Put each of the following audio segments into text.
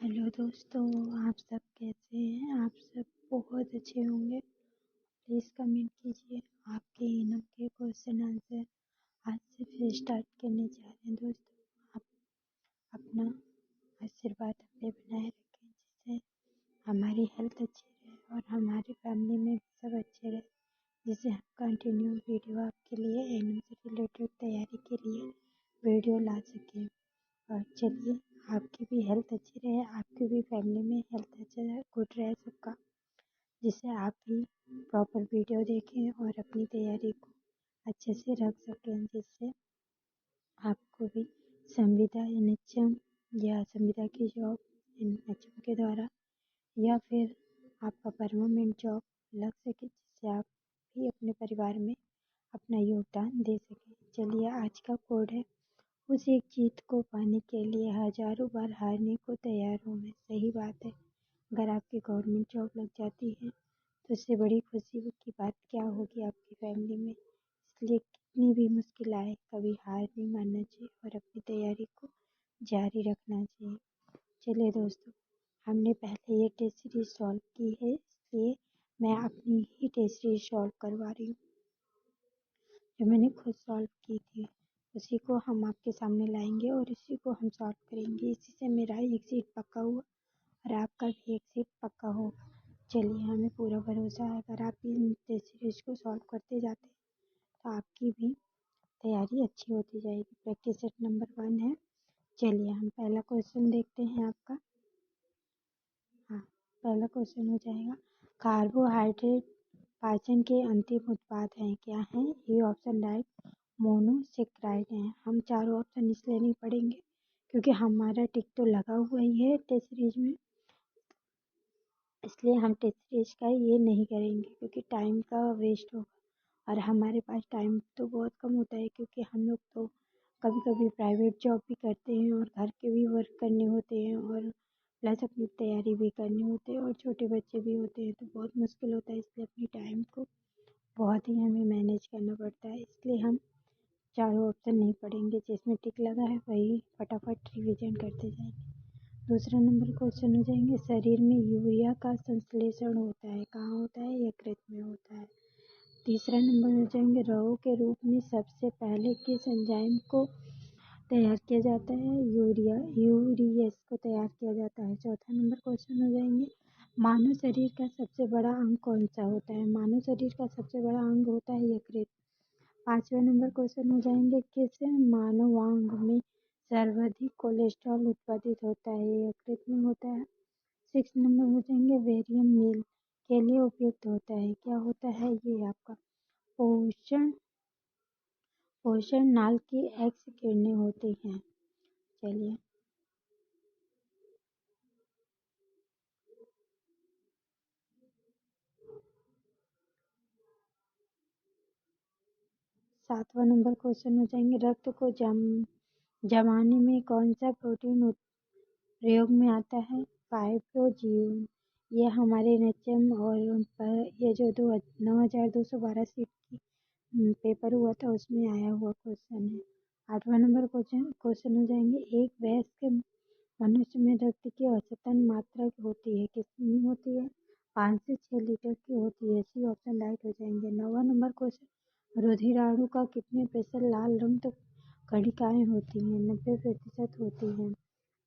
Hello दोस्तों, आप सब कैसे हैं? आप सब बहुत अच्छे होंगे। प्लीज़ कमेंट कीजिए आपके इनम के क्वेश्चन आंसर आज से फिर स्टार्ट करने जा रहे हैं। दोस्तों, आप अपना आशीर्वाद हम पे बनाए रखें जिससे हमारी हेल्थ अच्छी रहे और हमारी फैमिली में भी सब अच्छे रहे, जिससे हम कंटिन्यू वीडियो आपके लिए इनम से रिलेटेड तैयारी के लिए वीडियो ला सकें। और चलिए, आपकी भी हेल्थ अच्छी रहे, आपकी भी फैमिली में हेल्थ अच्छा रहे, गुड रहे सबका, जिससे आप भी प्रॉपर वीडियो देखें और अपनी तैयारी को अच्छे से रख सकें, जिससे आपको भी संविदा एनएचएम या संविदा की जॉब एनएचएम के द्वारा या फिर आपका परमानेंट जॉब लग सके, जिससे आप भी अपने परिवार में अपना योगदान दे सकें। चलिए, आज का कोड है, उस एक जीत को पाने के लिए हजारों बार हारने को तैयार हूँ मैं। सही बात है, अगर आपकी गवर्नमेंट जॉब लग जाती है तो इससे बड़ी खुशी की बात क्या होगी आपकी फैमिली में। इसलिए कितनी भी मुश्किल आए, कभी हार नहीं मानना चाहिए और अपनी तैयारी को जारी रखना चाहिए। चलिए दोस्तों, हमने पहले ये टेस्ट सीरीज सॉल्व की है, इसलिए मैं अपनी ही टेस्ट सीरीज सॉल्व करवा रही हूँ, जो मैंने खुद सॉल्व की थी। उसी को हम आपके सामने लाएंगे और इसी को हम सॉल्व करेंगे। इसी से मेरा एक सीट पक्का हुआ और आपका भी एक सीट पक्का होगा। चलिए, हमें पूरा भरोसा है, अगर आप इन टेस्ट सीरीज को सॉल्व करते जाते हैं तो आपकी भी तैयारी अच्छी होती जाएगी। प्रैक्टिस सेट नंबर 1 है। चलिए, हम पहला क्वेश्चन देखते हैं आपका। हाँ, पहला क्वेश्चन हो जाएगा, कार्बोहाइड्रेट पाचन के अंतिम उत्पाद हैं, क्या हैं? ये ऑप्शन राइट मोनोसेक्राइड हैं। हम चारों ऑप्शन इसलिए नहीं पढ़ेंगे क्योंकि हमारा टिक तो लगा हुआ ही है टेस्ट सीरीज में, इसलिए हम टेस्ट सीरीज का ये नहीं करेंगे क्योंकि टाइम का वेस्ट होगा और हमारे पास टाइम तो बहुत कम होता है, क्योंकि हम लोग तो कभी कभी प्राइवेट जॉब भी करते हैं और घर के भी वर्क करने होते हैं और प्लस अपनी तैयारी भी करनी होती है और छोटे बच्चे भी होते हैं, तो बहुत मुश्किल होता है। इसलिए अपनी टाइम को बहुत ही हमें मैनेज करना पड़ता है, इसलिए हम चारों ऑप्शन नहीं पढ़ेंगे। जिसमें टिक लगा है वही फटाफट रिवीजन करते जाएंगे। दूसरा नंबर क्वेश्चन हो जाएंगे, शरीर में यूरिया का संश्लेषण होता है, कहाँ होता है? यकृत में होता है। तीसरा नंबर हो जाएंगे, रवों के रूप में सबसे पहले किस एंजाइम को तैयार किया जाता है? यूरियस को तैयार किया जाता है। चौथा नंबर क्वेश्चन हो जाएंगे, मानव शरीर का सबसे बड़ा अंग कौन सा होता है? मानव शरीर का सबसे बड़ा अंग होता है यकृत। पांचवा नंबर क्वेश्चन हो जाएंगे, किस मानवांग में सर्वाधिक कोलेस्ट्रॉल उत्पादित होता है? यकृत में होता है। 6 नंबर हो जाएंगे, वेरियम मील के लिए उपयुक्त होता है, क्या होता है? ये आपका पोषण पोषण नाल की एक्स किरणें होती हैं। चलिए, 7वां नंबर क्वेश्चन हो जाएंगे, रक्त को जमाने में कौन सा प्रोटीन प्रयोग में आता है? फाइब्रोजिन। ये हमारे एनएचएम और ये जो 9212 सीट की पेपर हुआ था उसमें आया हुआ क्वेश्चन है। 8वां नंबर क्वेश्चन हो जाएंगे, एक वयस्क मनुष्य में रक्त की औसतन मात्रा होती है, कितनी होती है? 5 से 6 लीटर की होती है। सी ऑप्शन राइट हो जाएंगे। 9वां नंबर क्वेश्चन, रुधिराणु का कितने प्रतिशत लाल रक्त कणिकाएं होती हैं? 90% होती हैं।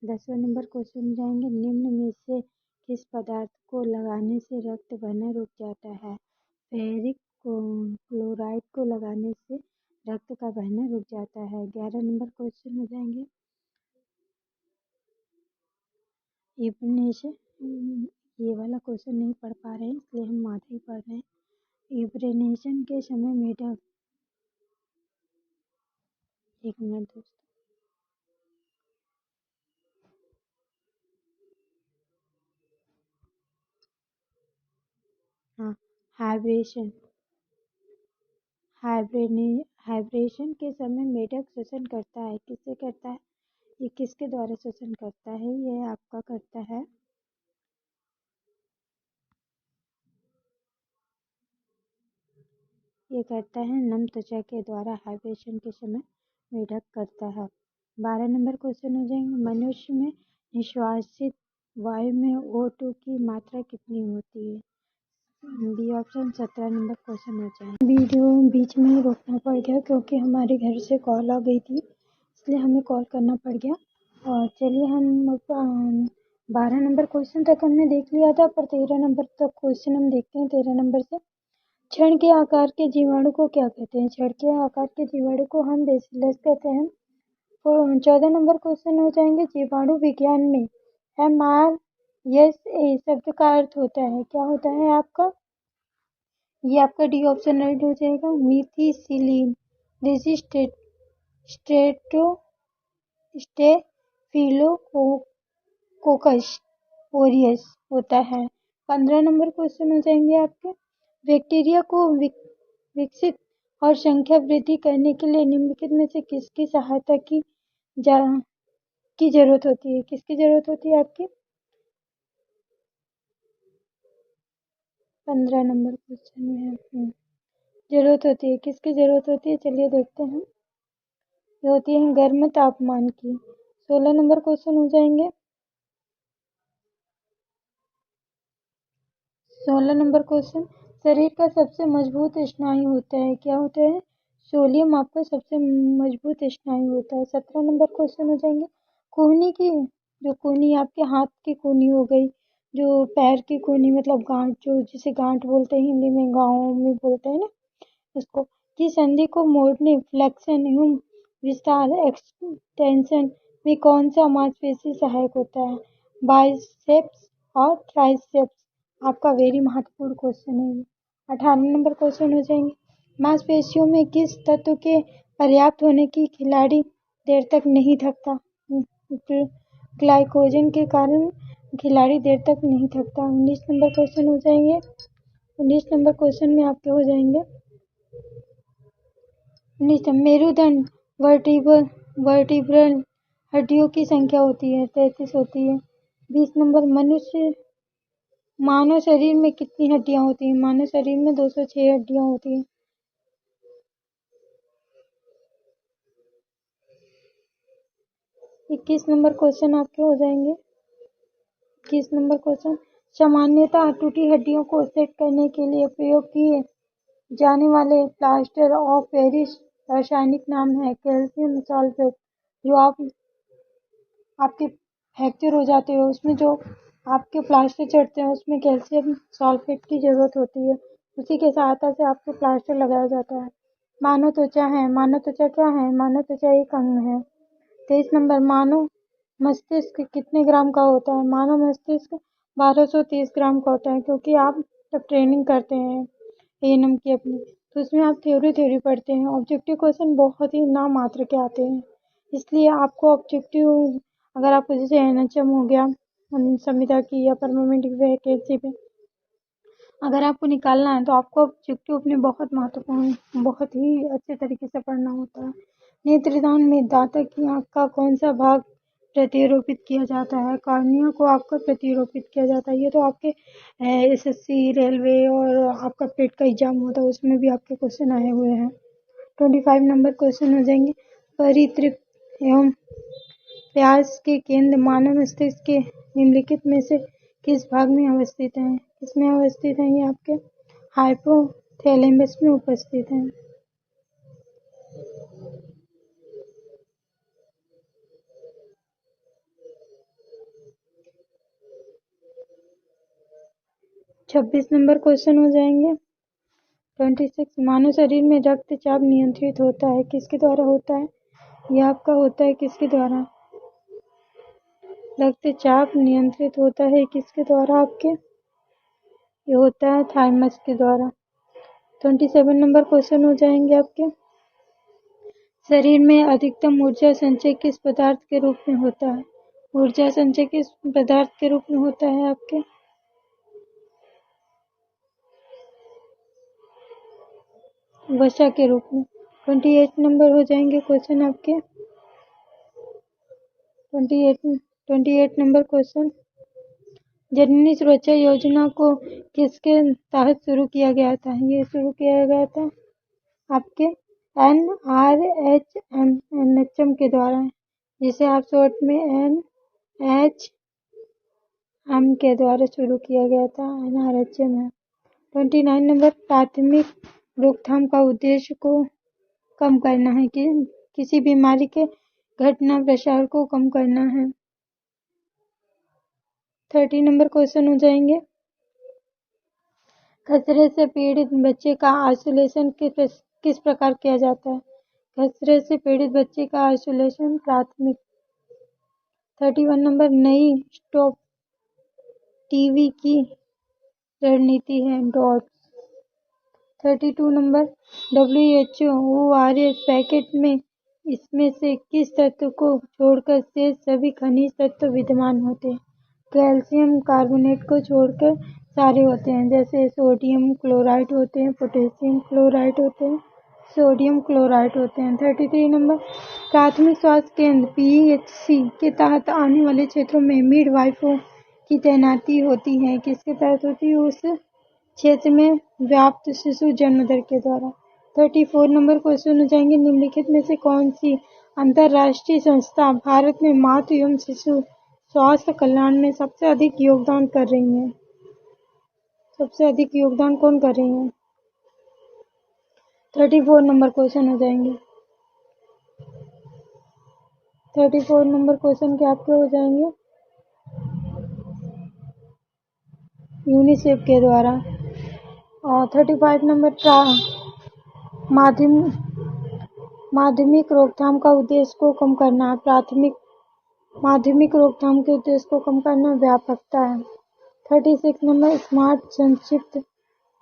10वां नंबर क्वेश्चन हो जाएंगे, निम्न में से किस पदार्थ को लगाने से रक्त बहना रुक जाता है? फेरिक क्लोराइड को लगाने से रक्त का बहना रुक जाता है। 11 नंबर क्वेश्चन हो जाएंगे, इब्रेनेशन। ये वाला क्वेश्चन नहीं पढ़ पा रहे हैं इसलिए हम आधा ही पढ़ रहे हैं। इब्रेनेशन के समय मेढक, एक मिनट दोस्तों, हाँ, हाइब्रेशन हाइब्रेशन के समय मेढक श्वसन करता है, किससे करता है? ये किसके द्वारा श्वसन करता है? ये आपका करता है, ये करता है नम त्वचा के द्वारा। हाइब्रेशन के समय मेढक करता है। 12 नंबर क्वेश्चन हो जाएंगे, मनुष्य में निष्कासित वायु में O2 की मात्रा कितनी होती है? बी ऑप्शन 17 नंबर क्वेश्चन हो जाए। वीडियो बीच में ही रोकना पड़ गया क्योंकि हमारे घर से कॉल आ गई थी, इसलिए हमें कॉल करना पड़ गया। और चलिए हम 12 नंबर क्वेश्चन तक हमने देख लिया था, पर 13 नंबर तक क्वेश्चन हम देखते हैं। 13 नंबर से, क्षण के आकार के जीवाणु को क्या कहते हैं? क्षण के आकार के जीवाणु को हम बेसिलस कहते हैं। तो 14 नंबर क्वेश्चन हो जाएंगे, जीवाणु विज्ञान में MRSA शब्द का अर्थ होता है, क्या होता है आपका? ये आपका डी ऑप्शन राइट हो जाएगा। मीथिसिलिन रेजिस्टेट स्टेटो स्टेफिलोकोकस ओरियस होता है। 15 नंबर क्वेश्चन हो जाएंगे आपके, बैक्टीरिया को विकसित और संख्या वृद्धि करने के लिए निम्नलिखित में से किसकी सहायता की जरूरत होती है? किसकी जरूरत होती है आपकी? 15 नंबर क्वेश्चन में है जरूरत होती है, किसकी जरूरत होती है? चलिए देखते हैं। ये होती है गर्म तापमान की। 16 नंबर क्वेश्चन हो जाएंगे। 16 नंबर क्वेश्चन, शरीर का सबसे मजबूत स्नायु होता है, क्या होता है? सोलियम आपका सबसे मजबूत स्नायु होता है। 17 नंबर क्वेश्चन हो जाएंगे, कोहनी की, जो कोहनी आपके हाथ की कोहनी हो गई, जो पैर की कोहनी मतलब गांठ, जो जिसे गांठ बोलते हैं हिंदी में, गाँव में बोलते हैं ना उसको, की संधि को मोड़ने, फ्लेक्शन एवं विस्तार एक्सटेंशन में कौन सा मांसपेशी सहायक होता है? बाइसेप्स और ट्राइसेप्स आपका वेरी महत्वपूर्ण क्वेश्चन है ये। 18 नंबर क्वेश्चन हो जाएंगे, मांसपेशियों में किस तत्व के पर्याप्त होने की खिलाड़ी देर तक नहीं थकता? ग्लाइकोजन के कारण खिलाड़ी देर तक नहीं थकता। 19 नंबर क्वेश्चन हो जाएंगे। 19 नंबर क्वेश्चन में आपके हो जाएंगे, मेरुदंड वर्टिब्रल हड्डियों की संख्या होती है 33 होती है। 20 नंबर, मानव शरीर में कितनी हड्डियां होती हैं? मानव शरीर में 206 हड्डियां होती हैं। 21 नंबर क्वेश्चन आपके हो जाएंगे। 21 नंबर क्वेश्चन, सामान्यतः टूटी हड्डियों को सेट करने के लिए प्रयोग किए जाने वाले प्लास्टर ऑफ पेरिस रासायनिक नाम है कैल्शियम सल्फेट। जो आपके फ्रैक्चर हो जाते हो उसमें जो आपके प्लास्टर चढ़ते हैं उसमें कैल्शियम सल्फेट की जरूरत होती है, उसी के सहायता से आपके प्लास्टर लगाया जाता है। मानव त्वचा है, मानव त्वचा क्या है? मानव त्वचा एक अंग है। 23 नंबर, मानव मस्तिष्क कितने ग्राम का होता है? मानव मस्तिष्क 1230 ग्राम का होता है, क्योंकि आप जब ट्रेनिंग करते हैं एएनएम की अपनी, तो उसमें आप थ्योरी पढ़ते हैं। ऑब्जेक्टिव क्वेश्चन बहुत ही नाम मात्र के आते हैं, इसलिए आपको ऑब्जेक्टिव, अगर आपको जैसे एनएचएम हो गया संविदा की या परमानेंट वैकेंसी पे अगर आपको निकालना है तो आपको ऑब्जेक्टिव अपने बहुत महत्वपूर्ण, बहुत ही अच्छे तरीके से पढ़ना होता है। नेत्रदान में दांतों की आंख का कौन सा भाग प्रतिरोपित किया जाता है? कॉर्निया को आपका प्रतिरोपित किया जाता है। ये तो आपके एसएससी, रेलवे और आपका पेट का एग्जाम होता है उसमें भी आपके क्वेश्चन आए हुए हैं। 25 नंबर क्वेश्चन हो जाएंगे, परितृप्त एवं प्यास के केंद्र मानव मस्तिष्क के निम्नलिखित में से किस भाग में अवस्थित हैं? किसमें अवस्थित हैं? ये आपके हाइपोथैलेमस में उपस्थित हैं। 26 नंबर क्वेश्चन हो जाएंगे। 26, मानव शरीर में रक्तचाप नियंत्रित होता है, किसके द्वारा होता है? यह आपका होता है किसके द्वारा? रक्तचाप नियंत्रित होता है किसके द्वारा आपके? ये होता है थाइमस के द्वारा। 27 नंबर क्वेश्चन हो जाएंगे आपके, शरीर में अधिकतम ऊर्जा संचय किस पदार्थ के रूप में होता है? ऊर्जा संचय किस पदार्थ के रूप में होता है आपके? वसा के रूप में। 28 नंबर हो जाएंगे क्वेश्चन आपके। 28 नंबर क्वेश्चन, जननी सुरक्षा योजना को किसके तहत शुरू किया गया था? ये शुरू किया गया था आपके NRHM के द्वारा, जिसे आप शॉर्ट में NHM एम के द्वारा शुरू किया गया था एनआरएचएम है। 29 नंबर, प्राथमिक रोकथाम का उद्देश्य को कम करना है कि किसी बीमारी के घटना प्रसार को कम करना है। 30 नंबर क्वेश्चन हो जाएंगे, खसरे से पीड़ित बच्चे का आइसोलेशन किस प्रकार किया जाता है। खसरे से पीड़ित बच्चे का आइसोलेशन प्राथमिक। 31 नंबर, नई स्टॉप टीवी की रणनीति है dot. 32 number, WHO ORS packet में इसमें से किस तत्व को छोड़कर शेष सभी खनिज तत्व विद्यमान होते हैं। कैल्शियम कार्बोनेट को छोड़कर सारे होते हैं, जैसे सोडियम क्लोराइड होते हैं, पोटेशियम क्लोराइड होते हैं, सोडियम क्लोराइड होते हैं। 33 नंबर, प्राथमिक स्वास्थ्य केंद्र PHC के तहत आने वाले क्षेत्रों में मिडवाइफों की तैनाती होती है, किसके तहत होती है, उस क्षेत्र में व्याप्त शिशु जन्म दर के द्वारा। 34 नंबर क्वेश्चन हो जाएंगे, निम्नलिखित में से कौन सी अंतरराष्ट्रीय संस्था भारत में मातृ एवं शिशु स्वास्थ्य कल्याण में सबसे अधिक योगदान कर रही है। सबसे अधिक योगदान कौन कर रही है। 34 नंबर क्वेश्चन हो जाएंगे। 34 नंबर क्वेश्चन के आपके हो जाएंगे यूनिसेफ के द्वारा। और 35 नंबर, माध्यमिक रोकथाम का उद्देश्य को कम करना है। माध्यमिक रोकथाम के उद्देश्य को कम करना व्यापकता है। 36 नंबर, स्मार्ट संक्षिप्त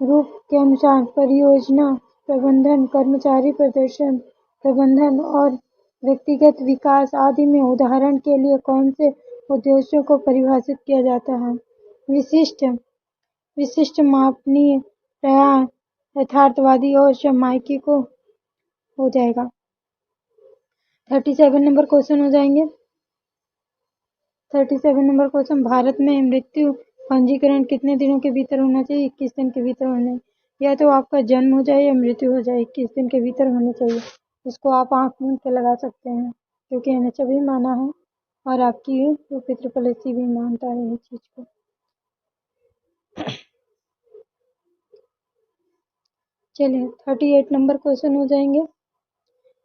रूप के अनुसार परियोजना प्रबंधन, कर्मचारी प्रदर्शन प्रबंधन और व्यक्तिगत विकास आदि में उदाहरण के लिए कौन से उद्देश्यों को परिभाषित किया जाता है। विशिष्ट मापनीय प्रयास यथार्थवादी और सामयिकी को हो जाएगा। 37 नंबर क्वेश्चन हो जाएंगे। 37 नंबर क्वेश्चन, भारत में मृत्यु पंजीकरण कितने दिनों के भीतर होना चाहिए। 21 दिन के भीतर होना चाहिए। या तो आपका जन्म हो जाए या मृत्यु हो जाए, 21 दिन के भीतर होनी चाहिए। इसको आप आंख मूंद के लगा सकते हैं, क्योंकि NHA भी माना है और आपकी PPPC भी मानता है इस चीज को। चलिए 38 नंबर क्वेश्चन हो जाएंगे,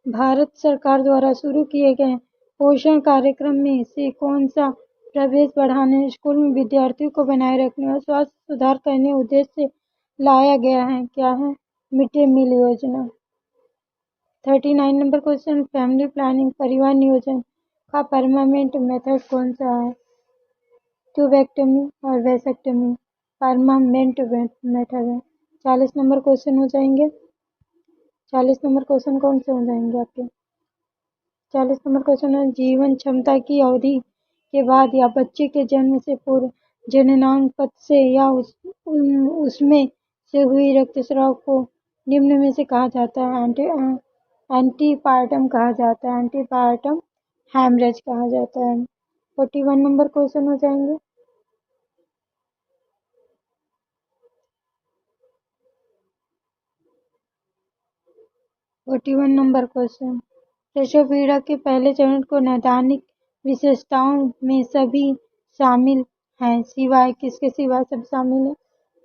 भारत सरकार द्वारा शुरू किए गए पोषण कार्यक्रम में से कौन सा प्रवेश बढ़ाने, स्कूल में विद्यार्थियों को बनाए रखने और स्वास्थ्य सुधार करने उद्देश्य से लाया गया है। क्या है, मिड डे मील योजना। 39 नंबर क्वेश्चन, फैमिली प्लानिंग परिवार नियोजन का परमानेंट मेथड कौन सा है। ट्यूबेक्टमी और वेसेक्टमी परमानेंट मेथड है। 40 नंबर क्वेश्चन हो जाएंगे। 40 नंबर क्वेश्चन कौन से हो जाएंगे आपके। 40 नंबर क्वेश्चन है, जीवन क्षमता की अवधि के बाद या बच्चे के जन्म से पूर्व जननांग पथ से या उसमें से हुई रक्तस्राव को निम्न में से कहा जाता है। एंटीपार्टम कहा जाता है, एंटीपार्टम हैमरेज कहा जाता है। 41 नंबर क्वेश्चन हो जाएंगे। 41 नंबर क्वेश्चन, प्रसव पीड़ा के पहले चरण को नैदानिक विशेषताओं में सभी शामिल हैं, सिवाय किसके सिवाय सब शामिल है।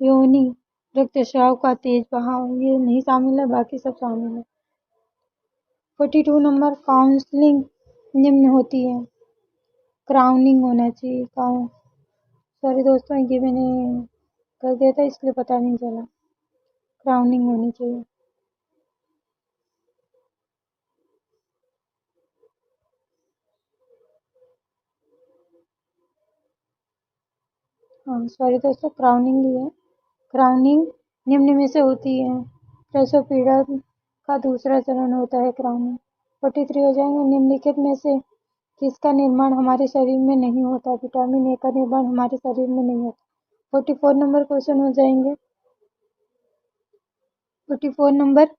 योनि रक्तस्राव का तेज बहाव, ये नहीं शामिल है, बाकी सब शामिल है। 42 नंबर, काउंसलिंग निम्न होती है। क्राउनिंग होना चाहिए। सॉरी दोस्तों, ये मैंने कर दिया था इसलिए पता नहीं चला। क्राउनिंग होनी चाहिए। हाँ सॉरी दोस्तों, क्राउनिंग ही है। क्राउनिंग निम्न में से होती है। प्रसव पीड़ा का दूसरा चरण होता है क्राउनिंग। 43 हो जाएंगे, निम्नलिखित में से किसका निर्माण हमारे शरीर में नहीं होता। विटामिन ए का निर्माण हमारे शरीर में नहीं होता। 44 नंबर क्वेश्चन हो जाएंगे। 44 नंबर,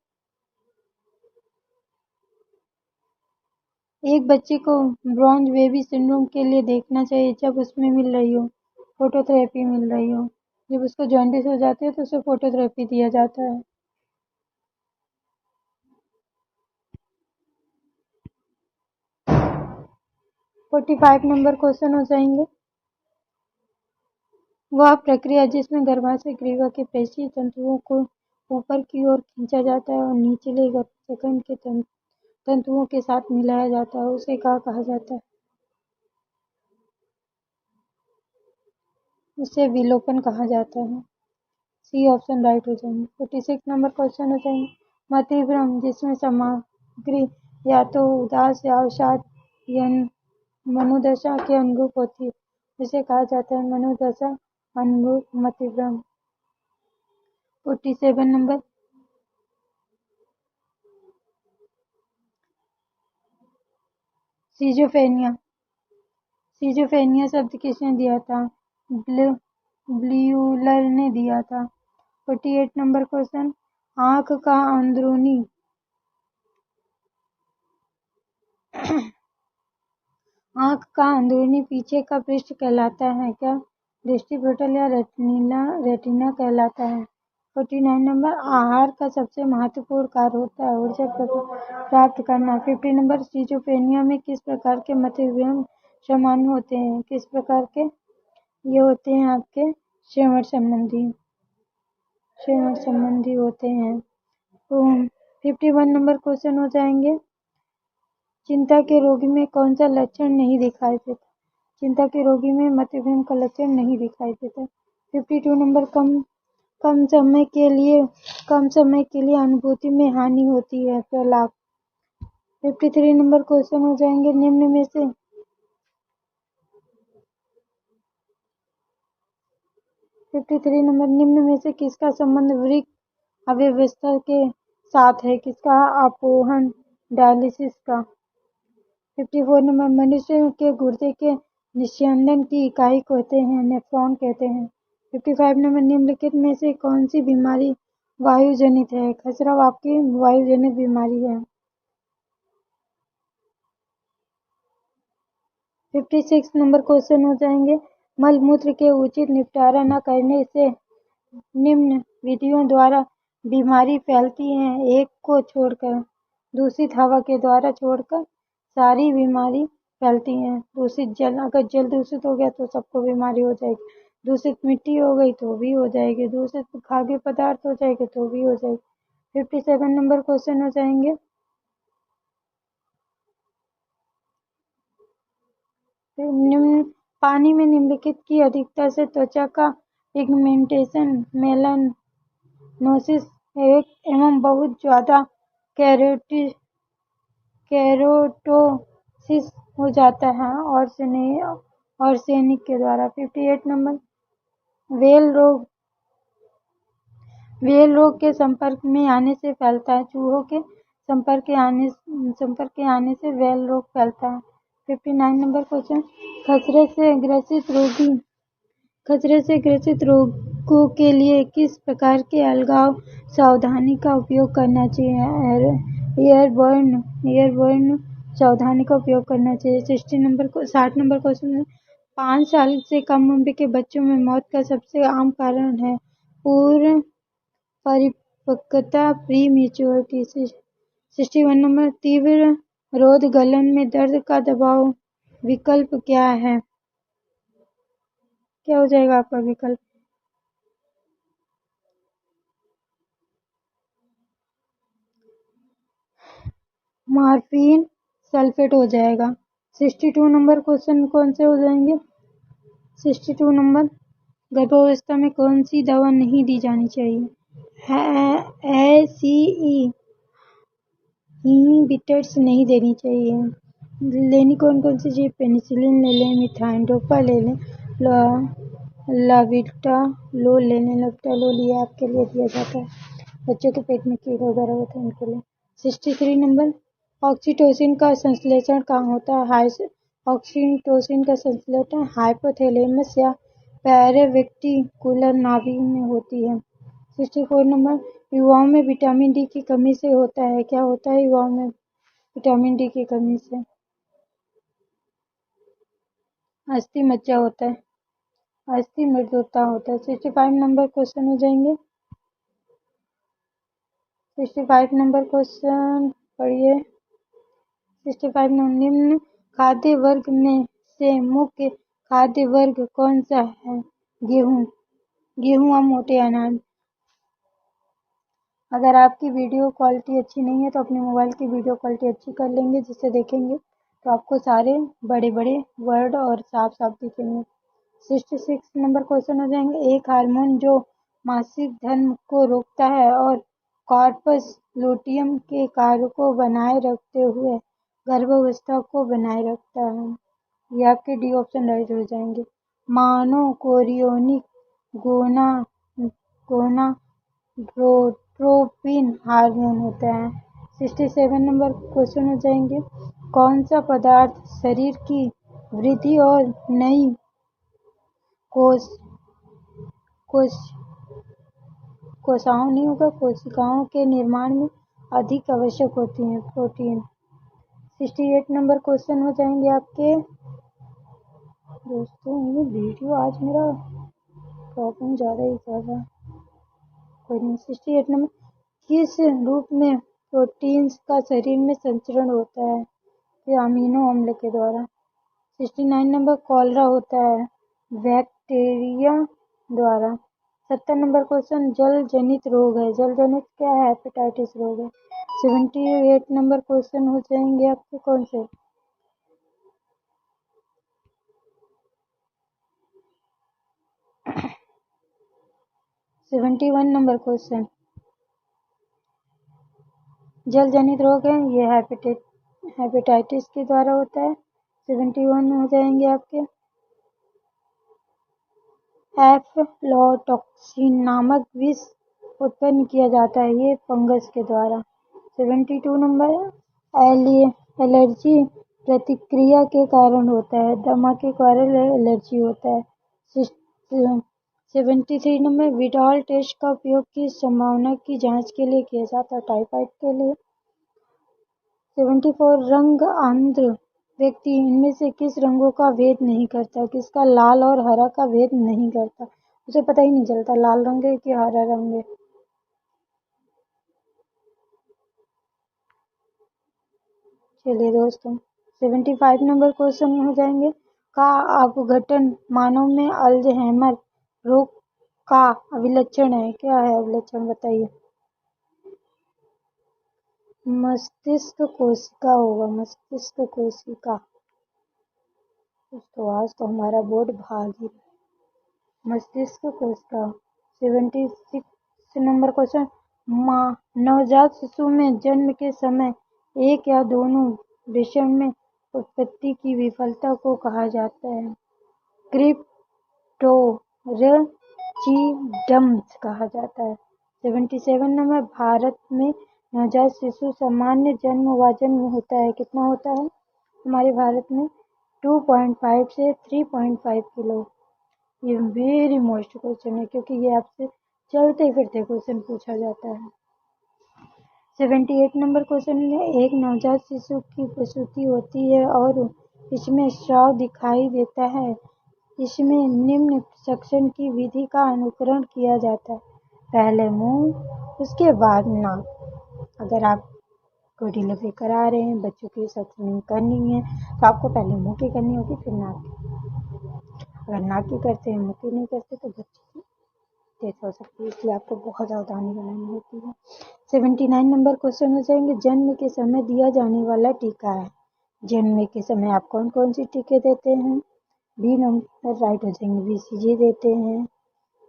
एक बच्चे को ब्रॉन्ज बेबी सिंड्रोम के लिए देखना चाहिए जब उसमें मिल रही हो फोटोथेरेपी मिल रही हो। जब उसको जॉन्डिस हो जाती है तो उसे फोटोथेरेपी दिया जाता है। 45 नंबर क्वेश्चन हो जाएंगे। वह प्रक्रिया जिसमें गर्भाशय ग्रीवा के पेशी तंतुओं को ऊपर की ओर खींचा जाता है और निचले गर्भशयखंड के तंतुओं के साथ मिलाया जाता है, उसे क्या कहा जाता है? उसे विलोपन कहा जाता है। सी ऑप्शन राइट हो जाएंगे। 46 नंबर क्वेश्चन हो जाएंगे। मतिभ्रम जिसमें सामग्री या तो उदास या अवसाद या मनोदशा के अनुरूप होती है, उसे कहा जाता है मनोदशा अनुरूप मतिभ्रम। 47 नंबर। सीजोफ्रेनिया। सीजोफ्रेनिया शब्द किसने दिया था? ब्यूलर ने दिया था। 48 नंबर क्वेश्चन। आंख का अंदरूनी पीछे का पृष्ठ कहलाता है क्या? दृष्टिपटल या रेटिना कहलाता है। 49 नंबर। आहार का सबसे महत्वपूर्ण कार्य होता है ऊर्जा प्राप्त करना। 50 नंबर। स्किज़ोफ्रेनिया में किस प्रकार के मतिभ्रम सामान्य होते हैं? किस प्रकार के? ये होते हैं आपके श्रवण संबंधी होते हैं। तो 51 नंबर क्वेश्चन हो जाएंगे। चिंता के रोगी में कौन सा लक्षण नहीं दिखाई देता? चिंता के रोगी में मतिभ्रम का लक्षण नहीं दिखाई देता। 52 नंबर। कम समय के लिए अनुभूति में हानि होती है, प्रलाप। 53 नंबर क्वेश्चन हो जाएंगे। निम्न में से किसका संबंध वृक्क अव्यवस्था के साथ है? किसका? अपोहन, डायलिसिस का। 54 नंबर। मनुष्य के गुर्दे के निस्यंदन की इकाई कहते हैं नेफ्रॉन कहते हैं। 55 नंबर। निम्नलिखित में से कौन सी बीमारी वायुजनित है? खसरा आपकी वायुजनित बीमारी है। 56 नंबर क्वेश्चन हो जाएंगे। मल मूत्र के उचित निपटारा न करने से निम्न विधियों द्वारा बीमारी फैलती है, एक को छोड़कर। दूषित हवा के द्वारा छोड़कर सारी बीमारी फैलती है। दूषित जल, अगर जल दूषित हो गया तो सबको बीमारी हो जाएगी। दूषित मिट्टी हो गई तो भी हो जाएगी। दूषित खाद्य पदार्थ हो जाएंगे तो भी हो जाएगी। 57 नंबर क्वेश्चन हो जाएंगे। पानी में निम्नलिखित की अधिकता से त्वचा का पिगमेंटेशन, मेलानोसिस एवं बहुत ज्यादा केरोटोसिस हो जाता है आर्सेनिक के द्वारा। 58 नंबर। वेल रोग के संपर्क में आने से फैलता है। चूहों के संपर्क के आने से वेल रोग फैलता है। 59 नंबर क्वेश्चन। खसरे से ग्रसित रोगों के लिए किस प्रकार के अलगाव सावधानी का उपयोग करना चाहिए? एयरबोर्न सावधानी का उपयोग करना चाहिए। 60 नंबर क्वेश्चन। 5 साल से कम उम्र के बच्चों में मौत का सबसे आम कारण है पूर्व परिपक्वता, प्री मैच्योरिटी। 61 नंबर। तीव्र रोध गलन में दर्द का दबाव विकल्प क्या है? क्या हो जाएगा आपका विकल्प? मॉर्फिन सल्फेट हो जाएगा। 62 नंबर क्वेश्चन कौन से हो जाएंगे? 62 नंबर। गर्भावस्था में कौन सी दवा नहीं दी जानी चाहिए? ACE इनहिबिटर्स नहीं देनी चाहिए। लेनी कौन सी चाहिए? पेनिसिलिन ले लें, मिथाइंडोपा ले लें, लाविटालोल ले लें। लाविटालोल ये आपके लिए दिया जाता है, बच्चों के पेट में कीड़े वगैरह होते हैं उनके लिए। 63 नंबर। ऑक्सीटोसिन का संश्लेषण कहाँ होता है? ऑक्सीटोसिन का संश्लेषण हाइपोथैलेमस या पैरावेंट्रिकुलर नाभि में होती है। 64 नंबर। युवाओं में विटामिन डी की कमी से होता है। क्या होता है युवाओं में विटामिन डी की कमी से? अस्थि मज्जा होता है, अस्थि मृदुता होता है। 65 नंबर क्वेश्चन हो जाएंगे। 65 नंबर क्वेश्चन पढ़िए। 65 नंबर। निम्न खाद्य वर्ग में से मुख्य खाद्य वर्ग कौन सा है? गेहूँ गेहूँ और मोटे अनाज। अगर आपकी वीडियो क्वालिटी अच्छी नहीं है तो अपने मोबाइल की वीडियो क्वालिटी अच्छी कर लेंगे, जिससे देखेंगे तो आपको सारे बड़े बड़े वर्ड और साफ साफ दिखेंगे। 66 नंबर क्वेश्चन हो जाएंगे, एक हार्मोन जो मासिक धर्म को रोकता है और कॉर्पस लूटियम के कार्य को बनाए रखते हुए गर्भावस्था को बनाए रखता है। ये आपके डी ऑप्शन राइट हो जाएंगे। मानोकोरियोनिक गोना गोनाडोट्रोपिन हार्मोन होता है। 67 नंबर क्वेश्चन हो जाएंगे, कौन सा पदार्थ शरीर की वृद्धि और नई कोश कोश कोशिकाओं नहीं होगा कोशिकाओं के निर्माण में अधिक आवश्यक होती हैं? प्रोटीन। 68 नंबर क्वेश्चन हो जाएंगे आपके। दोस्तों ये वीडियो आज मेरा प्रॉब्लम ज़्यादा ही कर रहा है, कोई नहीं। 68 नंबर, किस रूप में प्रोटीन्स का शरीर में संचरण होता है? ये अमीनो अम्ल के द्वारा। 69 नंबर, कॉलरा होता है बैक्टीरिया द्वारा। 70 नंबर क्वेश्चन, जल जनित रोग है, जल जनित क्या है? हेपेटाइटिस रोग है। 78 नंबर क्वेश्चन हो जाएंगे आपके कौन से? 71 नंबर क्वेश्चन, जल जनित रोग है, ये हेपेटाइटिस के द्वारा होता है। 71 हो जाएंगे आपके। एफ्लॉटॉक्सिन नामक विष उत्पन्न किया जाता है, ये फंगस के द्वारा। 72 नंबर, एलर्जी प्रतिक्रिया के कारण होता है, दमा के कारण एलर्जी होता है। 73 नंबर, विडाल टेस्ट का उपयोग किस संभावना की जांच के लिए किया जाता है? टाइफाइड के लिए। 74, रंग अंध व्यक्ति इनमें से किस रंगों का भेद नहीं करता? किसका? लाल और हरा का भेद नहीं करता, उसे पता ही नहीं चलता लाल रंग है कि हरा रंग है। चलिए दोस्तों, 75 नंबर क्वेश्चन हो जाएंगे, का अपघटन मानव में अल्जाइमर रोग का अभिलक्षण है? क्या है अभिलक्षण, बताइए। मस्तिष्क कोशिका होगा, मस्तिष्क कोशिका। तो आज तो हमारा बोर्ड भाग ही मस्तिष्क कोशिका। 76 नंबर क्वेश्चन, नवजात शिशु में जन्म के समय एक या दोनों वृषण में उत्पत्ति की विफलता को कहा जाता है? क्रिप्टोरचिडम्स कहा जाता है। 77 नंबर, भारत में नवजात शिशु सामान्य जन्म वजन में होता है, कितना होता है हमारे भारत में? 2.5 से 3.5 किलो। ये वेरी मोस्ट क्वेश्चन है, क्योंकि ये आपसे चलते फिरते क्वेश्चन पूछा जाता है। 78 नंबर क्वेश्चन में, एक नवजात शिशु की प्रसूति होती है और इसमें स्राव दिखाई देता है, इसमें निम्न सक्शन की विधि का अनुकरण किया जाता है? पहले मुंह, उसके बाद नाक। अगर आप को डिलीवरी करा रहे हैं, बच्चों की सक्शनिंग करनी है, तो आपको पहले मुंह की करनी होगी, फिर नाक की। अगर नाक की करते हैं, मुंह की नहीं करते, तो बच्चे की डेथ हो सकती है, इसलिए आपको बहुत सावधानी बनानी होती है। 79 नंबर क्वेश्चन हो जाएंगे, जन्म के समय दिया जाने वाला टीका है। जन्म के समय आप कौन कौन सी टीके देते हैं? बी नंबर राइट हो जाएंगे, BCG देते हैं,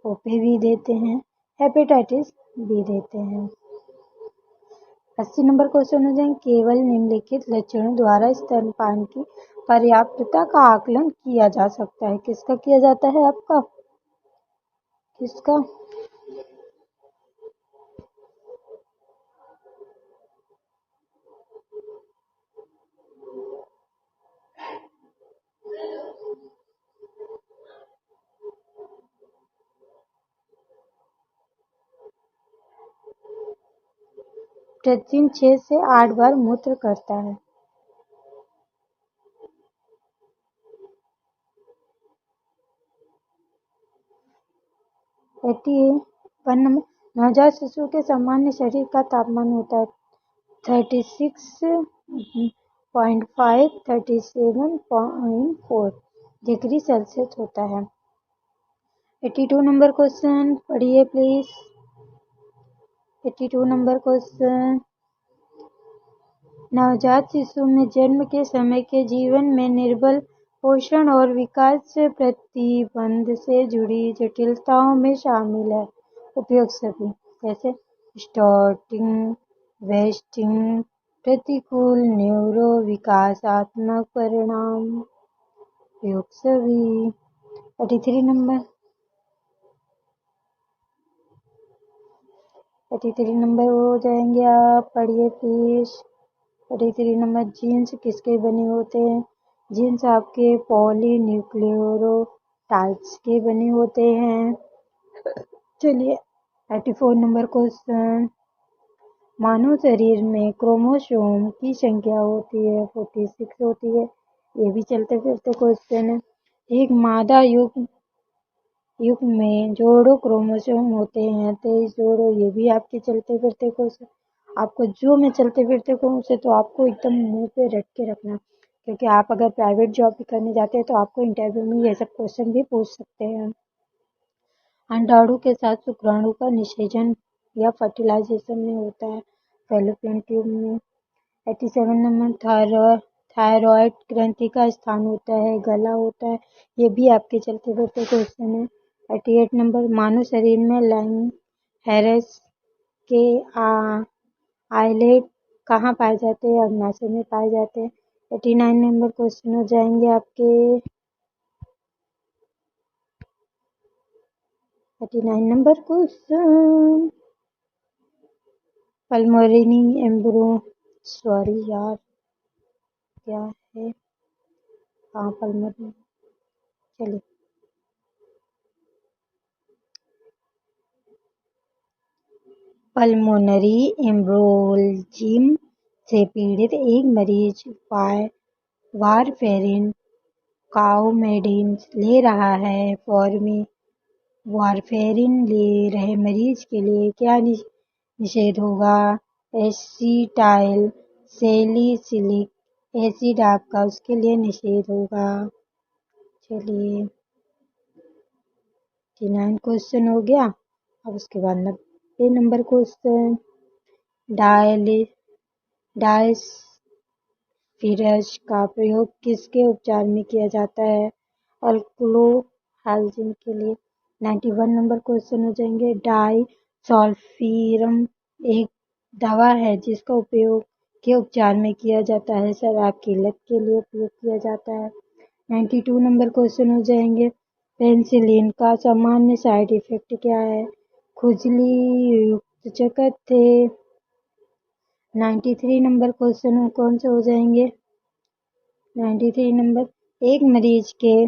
OPV देते हैं, हेपेटाइटिस बी देते हैं। 80 नंबर क्वेश्चन हो जाएंगे, केवल निम्नलिखित लक्षणों द्वारा स्तनपान की पर्याप्तता का आकलन किया जा सकता है? किसका किया जाता है आपका? किसका? प्रतिदिन 6 से 8 बार मूत्र करता है। 81 नंबर, नवजात शिशु के सामान्य शरीर का तापमान होता है 36.5 37.4 डिग्री सेल्सियस होता है। 82 नंबर क्वेश्चन पढ़िए प्लीज। 82 नंबर क्वेश्चन, नवजात शिशु में जन्म के समय के जीवन में निर्बल पोषण और विकास प्रतिबंध से जुड़ी जटिलताओं में शामिल है। उपयोग सभी जैसे स्टार्टिंग, वेस्टिंग, प्रतिकूल न्यूरो विकासात्मक परिणाम। उपयोग सभी। 83 नंबर 83 नंबर हो जाएंगे आप, पढ़िए प्लीज। 83 नंबर, जीन्स किसके बने होते हैं? जीन्स आपके पॉलीन्यूक्लियोटाइड्स के बने होते हैं। चलिए 84 नंबर क्वेश्चन, मानव शरीर में क्रोमोसोम की संख्या होती है 46 होती है। ये भी चलते फिरते क्वेश्चन है। एक मादा युग में जोड़ों क्रोमोसोम होते हैं 23 जोड़ों। ये भी आपके चलते फिरते क्वेश्चन। आपको जो मैं चलते फिरते कहूँ उसे तो आपको एकदम मुंह पे रट के रखना, क्योंकि आप अगर प्राइवेट जॉब भी करने जाते हैं तो आपको इंटरव्यू में ये सब क्वेश्चन भी पूछ सकते हैं। अंडाणु के साथ शुक्राणु का निषेचन या फर्टिलाइजेशन में होता है फैलोपियन ट्यूब में। 87 नंबर, थायराइड ग्रंथि का स्थान होता है गला होता है। ये भी आपके चलते फिरते क्वेश्चन है। 88 नंबर, मानव शरीर में लैंगहेरस के आइलेट कहाँ पाए जाते हैं? अग्नाशय में पाए जाते हैं। 89 नंबर क्वेश्चन हो जाएंगे आपके। 89 नंबर क्वेश्चन, पल्मोनरी एम्ब्रो, सॉरी यार क्या है, हाँ पल्मोनरी। चलिए, पल्मोनरी एम्ब्रोलजिम से पीड़ित एक मरीज वारफेरिन काओमेडिन ले रहा है। वारफेरिन ले रहे मरीज के लिए क्या निषेध होगा? एसिटाइल सैलिसिलिक एसिड आपका उसके लिए निषेध होगा। चलिए 89 क्वेश्चन हो गया। अब उसके बाद 90 नंबर क्वेश्चन, डायस्फिरस का प्रयोग किसके उपचार में किया जाता है? अल्कोहलिज्म के लिए। 91 नंबर क्वेश्चन हो जाएंगे, डाइसल्फीरम एक दवा है जिसका उपयोग के उपचार में किया जाता है शराब की लत के लिए उपयोग किया जाता है। 92 नंबर क्वेश्चन हो जाएंगे, पेनिसिलिन का सामान्य साइड इफेक्ट क्या है? खुजली युक्त चकत्ते थे। 93 नंबर क्वेश्चन कौन से हो जाएंगे? 93 नंबर, एक मरीज के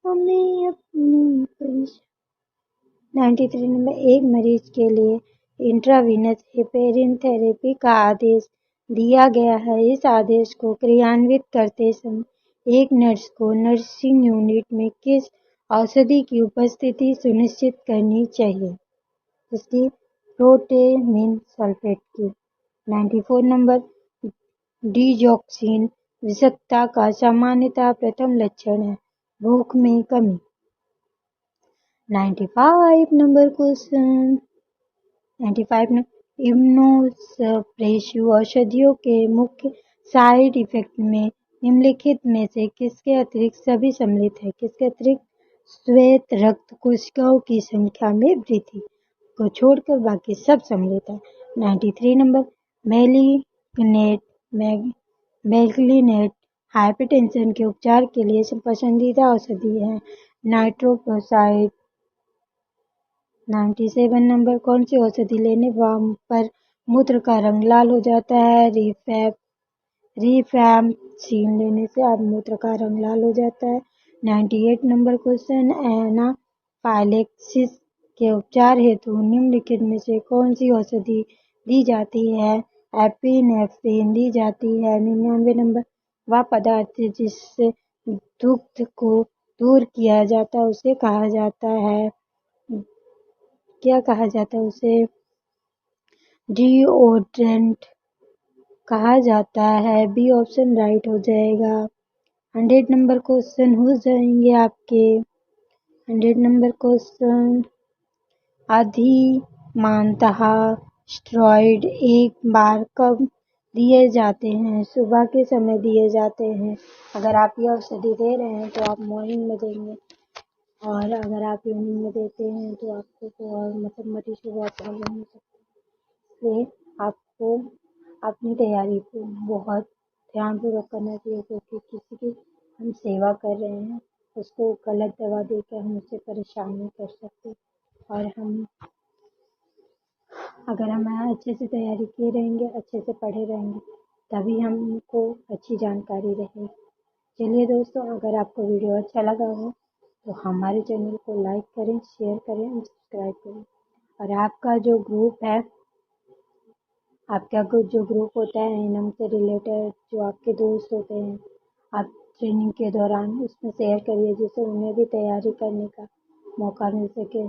हमें अपनी 93 नंबर, एक मरीज के लिए इंट्रावीनस हेपेरिन थेरेपी का आदेश दिया गया है। इस आदेश को क्रियान्वित करते समय एक नर्स को नर्सिंग यूनिट में किस औषधि की उपस्थिति सुनिश्चित करनी चाहिए? इसकी प्रोटेमिन सल्फेट की। 94 नंबर, डिजॉक्सिन विषाक्तता का सामान्यतः प्रथम लक्षण है भूख में कमी। 95 नंबर क्वेश्चन, 95 नंबर, इम्यूनोसप्रेसिव औषधियों के मुख्य साइड इफेक्ट में निम्नलिखित में से किसके अतिरिक्त सभी सम्मिलित है? किसके अतिरिक्त? श्वेत रक्त कोशिकाओं की संख्या में वृद्धि को छोड़कर बाकी सब सम्मिलित है। 93 नंबर, मैग्लिनेट हाइपरटेंशन के उपचार के लिए पसंदीदा औषधि है नाइट्रोप्रोसाइड। 97 नंबर, कौन सी औषधि लेने पर मूत्र का रंग लाल हो जाता है? रिफैम्पसिन लेने से आप मूत्र का रंग लाल हो जाता है। 98 नंबर क्वेश्चन, एनाफाइलेक्सिस के उपचार हेतु निम्नलिखित में से कौन सी औषधि दी जाती है? एपिनेफ्रिन दी जाती है। 99 नंबर, वह पदार्थ जिससे दुग्ध को दूर किया जाता है उसे कहा जाता है, क्या कहा जाता है उसे? डिओड्रेंट। कहा जाता है। बी ऑप्शन राइट हो जाएगा। 100 नंबर क्वेश्चन हो जाएंगे आपके। 100 नंबर क्वेश्चन। अधिमानतः स्टेरॉइड एक बार कब दिए जाते हैं? सुबह के समय दिए जाते हैं। अगर आप ये औषधि दे रहे हैं तो आप मॉर्निंग में देंगे, और अगर आप इवनिंग में देते हैं तो आपको तो और मरीज को बहुत प्रॉब्लम हो सकती है। इसलिए आपको अपनी तैयारी को बहुत ध्यानपूर्वक करना चाहिए, क्योंकि किसी की हम सेवा कर रहे हैं, उसको गलत दवा देकर हम उसे परेशान नहीं कर सकते। और अगर हम अच्छे से तैयारी किए रहेंगे, अच्छे से पढ़े रहेंगे, तभी हमको अच्छी जानकारी रहेगी। चलिए दोस्तों, अगर आपको वीडियो अच्छा लगा हो तो हमारे चैनल को लाइक करें, शेयर करें और सब्सक्राइब करें। और आपका जो ग्रुप है, आपका जो ग्रुप होता है एनएम से रिलेटेड, जो आपके दोस्त होते हैं, आप ट्रेनिंग के दौरान उसमें शेयर करिए, जिससे उन्हें भी तैयारी करने का मौका मिल सके।